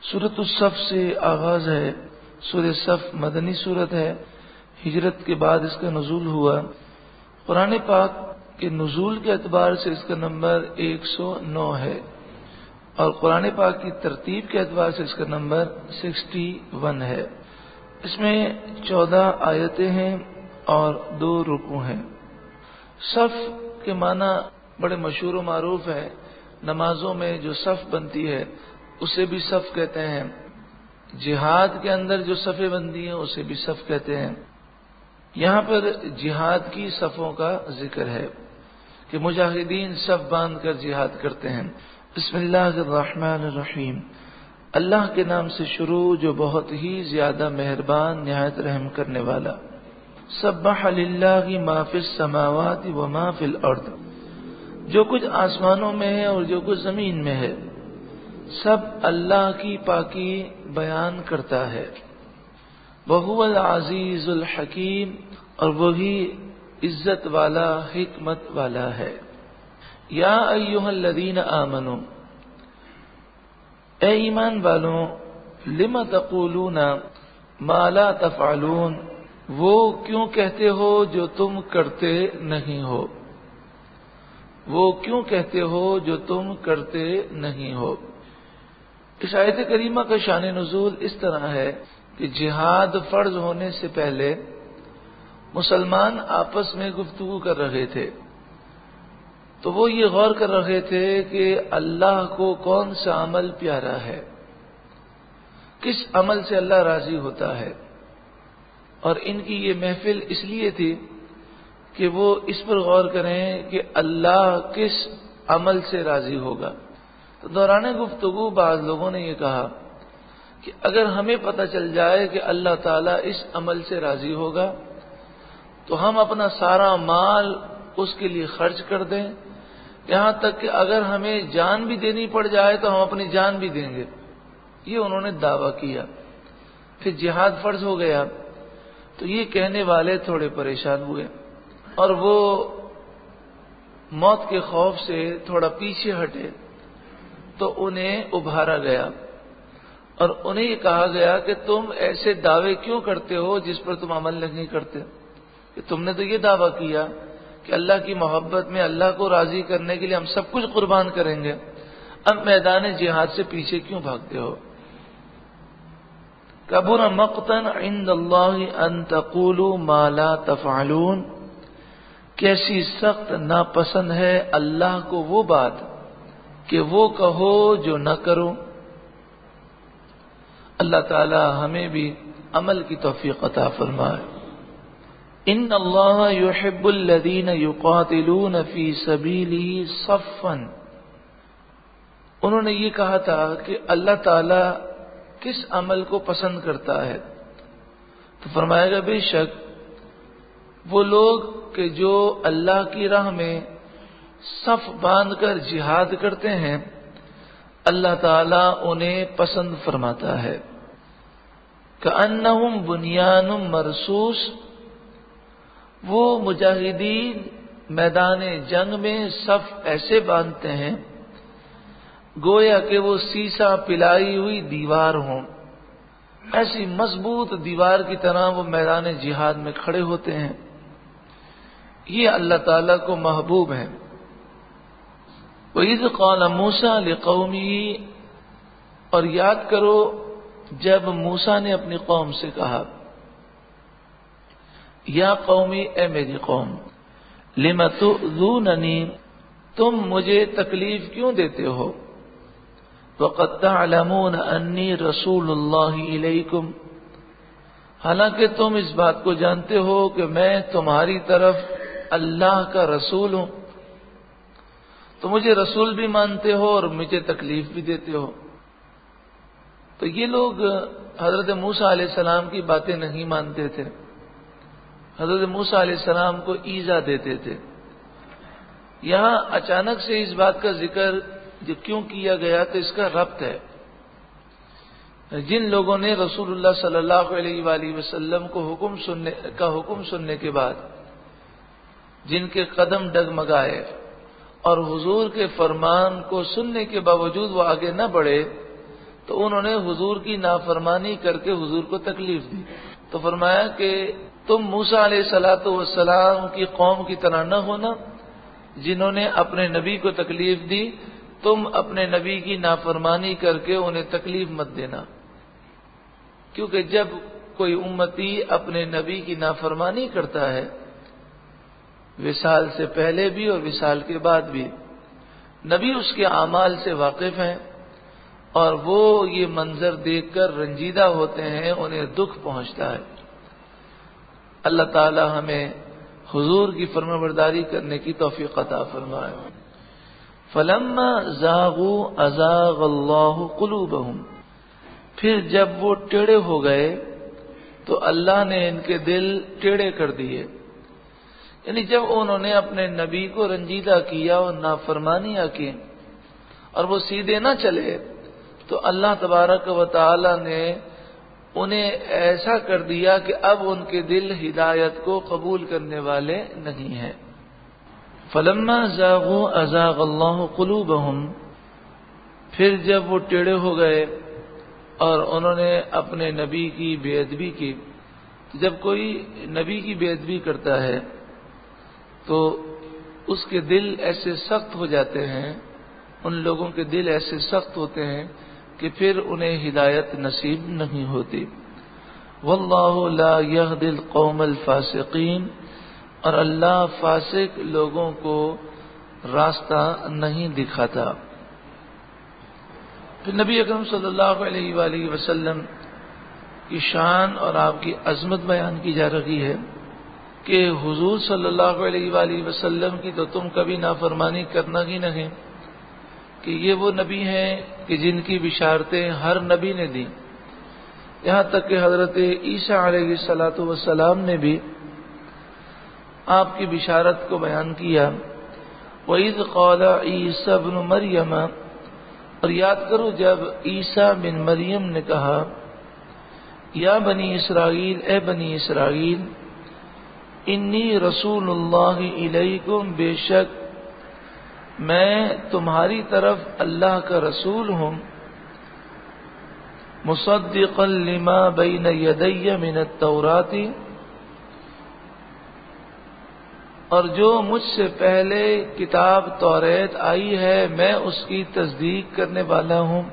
سورۃ الصف سے آغاز ہے۔ سورۃ صف مدنی سورت ہے، ہجرت کے بعد اس کا نزول ہوا۔ قرآن پاک کے نزول کے اعتبار سے اس کا نمبر 109 ہے، اور قرآن پاک کی ترتیب کے اعتبار سے اس کا نمبر 61 ہے۔ اس میں 14 آیتیں ہیں اور 2 رکوع ہیں۔ صف کے معنی بڑے مشہور و معروف ہے، نمازوں میں جو صف بنتی ہے اسے بھی صف کہتے ہیں، جہاد کے اندر جو صفیں بنتی ہیں اسے بھی صف کہتے ہیں۔ یہاں پر جہاد کی صفوں کا ذکر ہے کہ مجاہدین صف باندھ کر جہاد کرتے ہیں۔ بسم اللہ الرحمن الرحیم، اللہ کے نام سے شروع جو بہت ہی زیادہ مہربان نہایت رحم کرنے والا۔ سبح للہ ما فی السماوات و ما فی الارض، جو کچھ آسمانوں میں ہے اور جو کچھ زمین میں ہے سب اللہ کی پاکی بیان کرتا ہے۔ وَهُوَ الْعَزِيزُ الْحَكِيمُ، اور وہی عزت والا حکمت والا ہے۔ یا ایھا الذین آمنوا، اے ایمان والوں، لم تقولون ما لا تفعلون، وہ کیوں کہتے ہو جو تم کرتے نہیں ہو، وہ کیوں کہتے ہو جو تم کرتے نہیں ہو۔ اس آیت کریمہ کا شان نزول اس طرح ہے کہ جہاد فرض ہونے سے پہلے مسلمان آپس میں گفتگو کر رہے تھے، تو وہ یہ غور کر رہے تھے کہ اللہ کو کون سا عمل پیارا ہے، کس عمل سے اللہ راضی ہوتا ہے، اور ان کی یہ محفل اس لیے تھی کہ وہ اس پر غور کریں کہ اللہ کس عمل سے راضی ہوگا۔ تو دوران گفتگو بعض لوگوں نے یہ کہا کہ اگر ہمیں پتہ چل جائے کہ اللہ تعالیٰ اس عمل سے راضی ہوگا تو ہم اپنا سارا مال اس کے لیے خرچ کر دیں، یہاں تک کہ اگر ہمیں جان بھی دینی پڑ جائے تو ہم اپنی جان بھی دیں گے۔ یہ انہوں نے دعویٰ کیا۔ پھر جہاد فرض ہو گیا تو یہ کہنے والے تھوڑے پریشان ہوئے اور وہ موت کے خوف سے تھوڑا پیچھے ہٹے، تو انہیں ابھارا گیا اور انہیں یہ کہا گیا کہ تم ایسے دعوے کیوں کرتے ہو جس پر تم عمل نہیں کرتے، کہ تم نے تو یہ دعویٰ کیا کہ اللہ کی محبت میں اللہ کو راضی کرنے کے لیے ہم سب کچھ قربان کریں گے، اب میدان جہاد سے پیچھے کیوں بھاگتے ہو۔ کبر مقتا عند اللہ ان تقولوا ما لا تفعلون، کیسی سخت ناپسند ہے اللہ کو وہ بات کہ وہ کہو جو نہ کرو۔ اللہ تعالی ہمیں بھی عمل کی توفیق عطا فرمائے۔ ان اللہ یحب الذین یقاتلون فی سبیلہ صفا، انہوں نے یہ کہا تھا کہ اللہ تعالی کس عمل کو پسند کرتا ہے، تو فرمائے گا بے شک وہ لوگ کہ جو اللہ کی راہ میں صف باندھ کر جہاد کرتے ہیں اللہ تعالیٰ انہیں پسند فرماتا ہے۔ کأنہم بنیان مرصوص، وہ مجاہدین میدان جنگ میں صف ایسے باندھتے ہیں گویا کہ وہ سیسا پلائی ہوئی دیوار ہوں، ایسی مضبوط دیوار کی طرح وہ میدان جہاد میں کھڑے ہوتے ہیں۔ یہ اللہ تعالیٰ کو محبوب ہے۔ وَإِذْ قَالَ مُوسَىٰ لِقَوْمِهِ، اور یاد کرو جب موسیٰ نے اپنی قوم سے کہا، یا قومی، اے میری قوم، لِمَ تُؤْذُونَنِي، تم مجھے تکلیف کیوں دیتے ہو، وَقَدْ تَعْلَمُونَ أَنِّي رَسُولُ اللَّهِ إِلَيْكُمْ، حالانکہ تم اس بات کو جانتے ہو کہ میں تمہاری طرف اللہ کا رسول ہوں، تو مجھے رسول بھی مانتے ہو اور مجھے تکلیف بھی دیتے ہو۔ تو یہ لوگ حضرت موسیٰ علیہ السلام کی باتیں نہیں مانتے تھے، حضرت موسیٰ علیہ السلام کو ایذا دیتے تھے۔ یہاں اچانک سے اس بات کا ذکر جو کیوں کیا گیا تو اس کا ربط ہے۔ جن لوگوں نے رسول اللہ صلی اللہ علیہ وآلہ وسلم کو حکم سننے کے بعد جن کے قدم ڈگمگائے اور حضور کے فرمان کو سننے کے باوجود وہ آگے نہ بڑھے، تو تو انہوں نے حضور کی نافرمانی کر کے حضور کو تکلیف دی. تو فرمایا کہ تم موسیٰ علیہ الصلوۃ والسلام کی قوم کی طرح نہ ہونا جنہوں نے اپنے نبی کو تکلیف دی. تم اپنے نبی کی نافرمانی کر کے انہیں تکلیف مت دینا، کیونکہ جب کوئی امتی اپنے نبی کی نافرمانی کرتا ہے وصال سے پہلے بھی اور وصال کے بعد بھی، نبی اس کے اعمال سے واقف ہیں اور وہ یہ منظر دیکھ کر رنجیدہ ہوتے ہیں، انہیں دکھ پہنچتا ہے. اللہ تعالی ہمیں حضور کی فرمانبرداری کرنے کی توفیق عطا فرمائے. فلما زاغوا ازاغ اللہ قلوبہم، پھر جب وہ ٹیڑے ہو گئے تو اللہ نے ان کے دل ٹیڑے کر دیے. یعنی جب انہوں نے اپنے نبی کو رنجیدہ کیا اور نافرمانیاں کی اور وہ سیدھے نہ چلے تو اللہ تبارک و تعالی نے انہیں ایسا کر دیا کہ اب ان کے دل ہدایت کو قبول کرنے والے نہیں ہیں. فلما زاغوا ازاغ اللہ قلوبہم، پھر جب وہ ٹیڑے ہو گئے اور انہوں نے اپنے نبی کی بے ادبی کی. جب کوئی نبی کی بے ادبی کرتا ہے تو اس کے دل ایسے سخت ہو جاتے ہیں، ان لوگوں کے دل ایسے سخت ہوتے ہیں کہ پھر انہیں ہدایت نصیب نہیں ہوتی. واللہ لا یہدی القوم الفاسقین، اور اللہ فاسق لوگوں کو راستہ نہیں دکھاتا. پھر نبی اکرم صلی اللہ علیہ وآلہ وسلم کی شان اور آپ کی عظمت بیان کی جا رہی ہے کہ حضور صلی اللہ علیہ وآلہ وسلم کی تو تم کبھی نافرمانی کرنا ہی نہیں، کہ یہ وہ نبی ہیں کہ جن کی بشارتیں ہر نبی نے دی. یہاں تک کہ حضرت عیسیٰ علیہ الصلوۃ والسلام نے بھی آپ کی بشارت کو بیان کیا. وَإِذْ قَالَ عِيسَى ابْنُ مَرْيَمَ، اور یاد کرو جب عیسیٰ بن مریم نے کہا یا بنی اسرائیل، اے بنی اسرائیل، انی رسول اللہ الیکم، بے شک میں تمہاری طرف اللہ کا رسول ہوں، مصدقا لما بین یدی من التوراۃ، اور جو مجھ سے پہلے کتاب توریت آئی ہے میں اس کی تصدیق کرنے والا ہوں،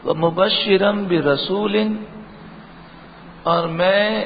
ومبشرا برسول، اور میں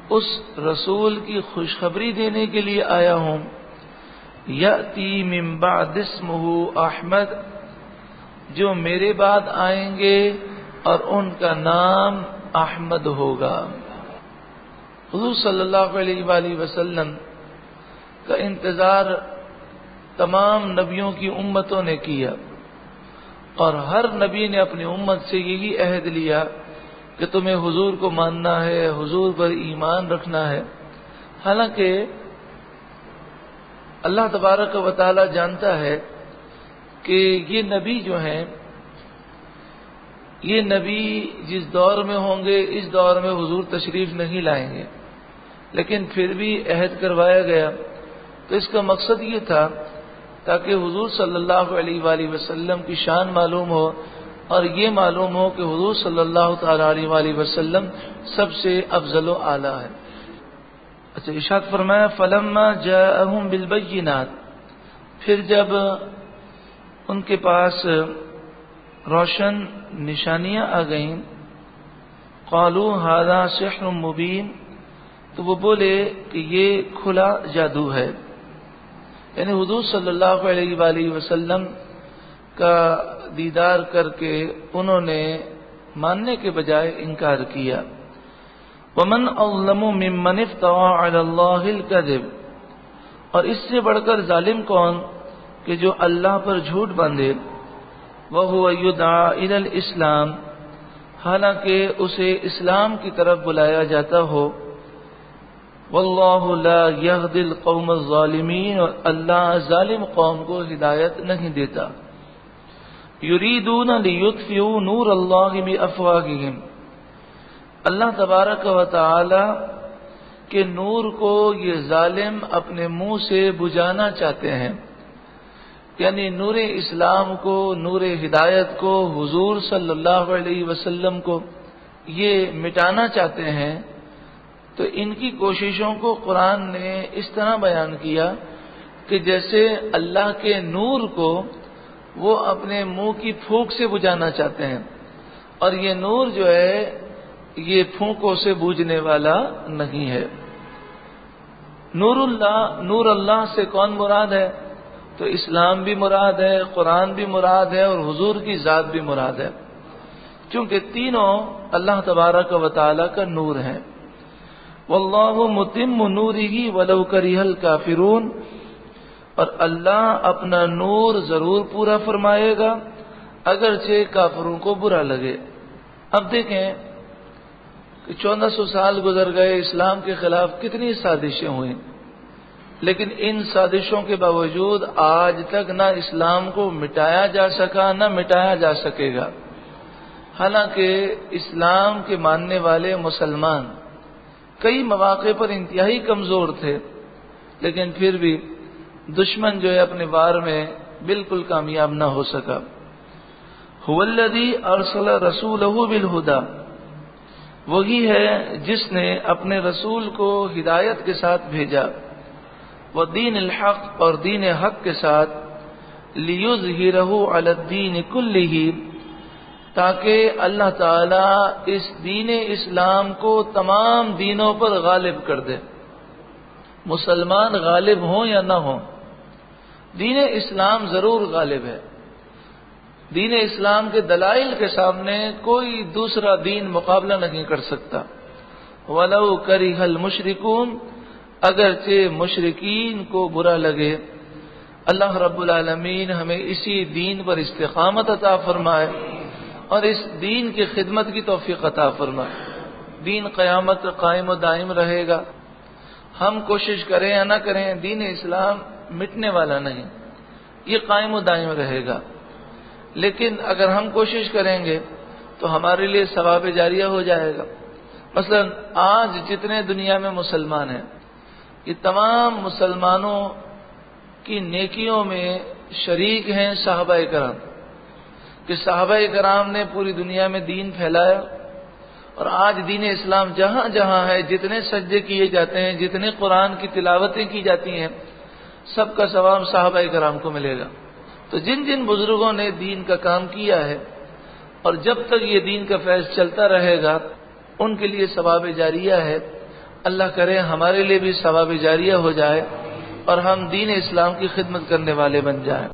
اس رسول کی خوشخبری دینے کے لیے آیا ہوں، یأتی من بعد اسمہ احمد، جو میرے بعد آئیں گے اور ان کا نام احمد ہوگا. حضور صلی اللہ علیہ وآلہ وسلم کا انتظار تمام نبیوں کی امتوں نے کیا اور ہر نبی نے اپنی امت سے یہی عہد لیا کہ تمہیں حضور کو ماننا ہے، حضور پر ایمان رکھنا ہے. حالانکہ اللہ تبارک و تعالی جانتا ہے کہ یہ نبی جو ہیں، یہ نبی جس دور میں ہوں گے اس دور میں حضور تشریف نہیں لائیں گے، لیکن پھر بھی عہد کروایا گیا. تو اس کا مقصد یہ تھا تاکہ حضور صلی اللہ علیہ وآلہ وسلم کی شان معلوم ہو اور یہ معلوم ہو کہ حضور صلی اللہ تعالی علیہ وآلہ وسلم سب سے افضل و اعلیٰ ہے. اچھا، ارشاد فرمایا فلما جاءہم بالبینات، پھر جب ان کے پاس روشن نشانیاں آ گئیں، قالوا ھذا سحر مبین، تو وہ بولے کہ یہ کھلا جادو ہے. یعنی حضور صلی اللہ علیہ وآلہ وسلم کا دیدار کر کے انہوں نے ماننے کے بجائے انکار کیا. ومن اظلم ممن افترى علی اللہ الکذب، اور اس سے بڑھ کر ظالم کون کہ جو اللہ پر جھوٹ باندھے. وهو يدعى الى الاسلام، حالانکہ اسے اسلام کی طرف بلایا جاتا ہو. واللہ لا یهدی القوم الظالمین، اور اللہ ظالم قوم کو ہدایت نہیں دیتا. یریدون لیطفئوا نور اللہ بافواہہم، اللہ تبارک و تعالی کے نور کو یہ ظالم اپنے منہ سے بجھانا چاہتے ہیں. یعنی نور اسلام کو، نور ہدایت کو، حضور صلی اللہ علیہ وسلم کو یہ مٹانا چاہتے ہیں، تو ان کی کوششوں کو قرآن نے اس طرح بیان کیا کہ جیسے اللہ کے نور کو وہ اپنے منہ کی پھونک سے بجھانا چاہتے ہیں، اور یہ نور جو ہے یہ پھونکوں سے بوجھنے والا نہیں ہے۔ نور اللہ سے کون مراد ہے؟ تو اسلام بھی مراد ہے، قرآن بھی مراد ہے، اور حضور کی ذات بھی مراد ہے، کیونکہ تینوں اللہ تبارک و تعالی کا نور ہے۔ واللہ متم نورہ ولو کرہ الکافرون، اور اللہ اپنا نور ضرور پورا فرمائے گا اگرچہ کافروں کو برا لگے۔ اب دیکھیں کہ 1400 سال گزر گئے، اسلام کے خلاف کتنی سازشیں ہوئیں، لیکن ان سازشوں کے باوجود آج تک نہ اسلام کو مٹایا جا سکا، نہ مٹایا جا سکے گا۔ حالانکہ اسلام کے ماننے والے مسلمان کئی مواقع پر انتہائی کمزور تھے، لیکن پھر بھی دشمن جو ہے اپنے وار میں بالکل کامیاب نہ ہو سکا۔ هو الذی ارسل رسولہ بالہدی، وہی ہے جس نے اپنے رسول کو ہدایت کے ساتھ بھیجا، ودین الحق، اور دین حق کے ساتھ، لیظہرہ علی الدین کلہ، تاکہ اللہ تعالی اس دین اسلام کو تمام دینوں پر غالب کر دے۔ مسلمان غالب ہوں یا نہ ہوں، دین اسلام ضرور غالب ہے۔ دین اسلام کے دلائل کے سامنے کوئی دوسرا دین مقابلہ نہیں کر سکتا۔ وَلَوْ كَرِهَ الْمُشْرِكُونَ، اگرچہ مشرکین کو برا لگے۔ اللہ رب العالمین ہمیں اسی دین پر استقامت عطا فرمائے اور اس دین کی خدمت کی توفیق عطا فرمائے۔ دین قیامت قائم و دائم رہے گا، ہم کوشش کریں یا نہ کریں، دین اسلام مٹنے والا نہیں، یہ قائم و دائم رہے گا۔ لیکن اگر ہم کوشش کریں گے تو ہمارے لیے ثواب جاریہ ہو جائے گا۔ مثلا آج جتنے دنیا میں مسلمان ہیں، یہ تمام مسلمانوں کی نیکیوں میں شریک ہیں صحابہ کرام، کہ صحابہ کرام نے پوری دنیا میں دین پھیلایا، اور آج دین اسلام جہاں جہاں ہے، جتنے سجدے کیے جاتے ہیں، جتنے قرآن کی تلاوتیں کی جاتی ہیں، سب کا ثواب صحابہ کرام کو ملے گا۔ تو جن جن بزرگوں نے دین کا کام کیا ہے، اور جب تک یہ دین کا فیض چلتا رہے گا، ان کے لیے ثواب جاریہ ہے۔ اللہ کرے ہمارے لیے بھی ثواب جاریہ ہو جائے اور ہم دین اسلام کی خدمت کرنے والے بن جائیں۔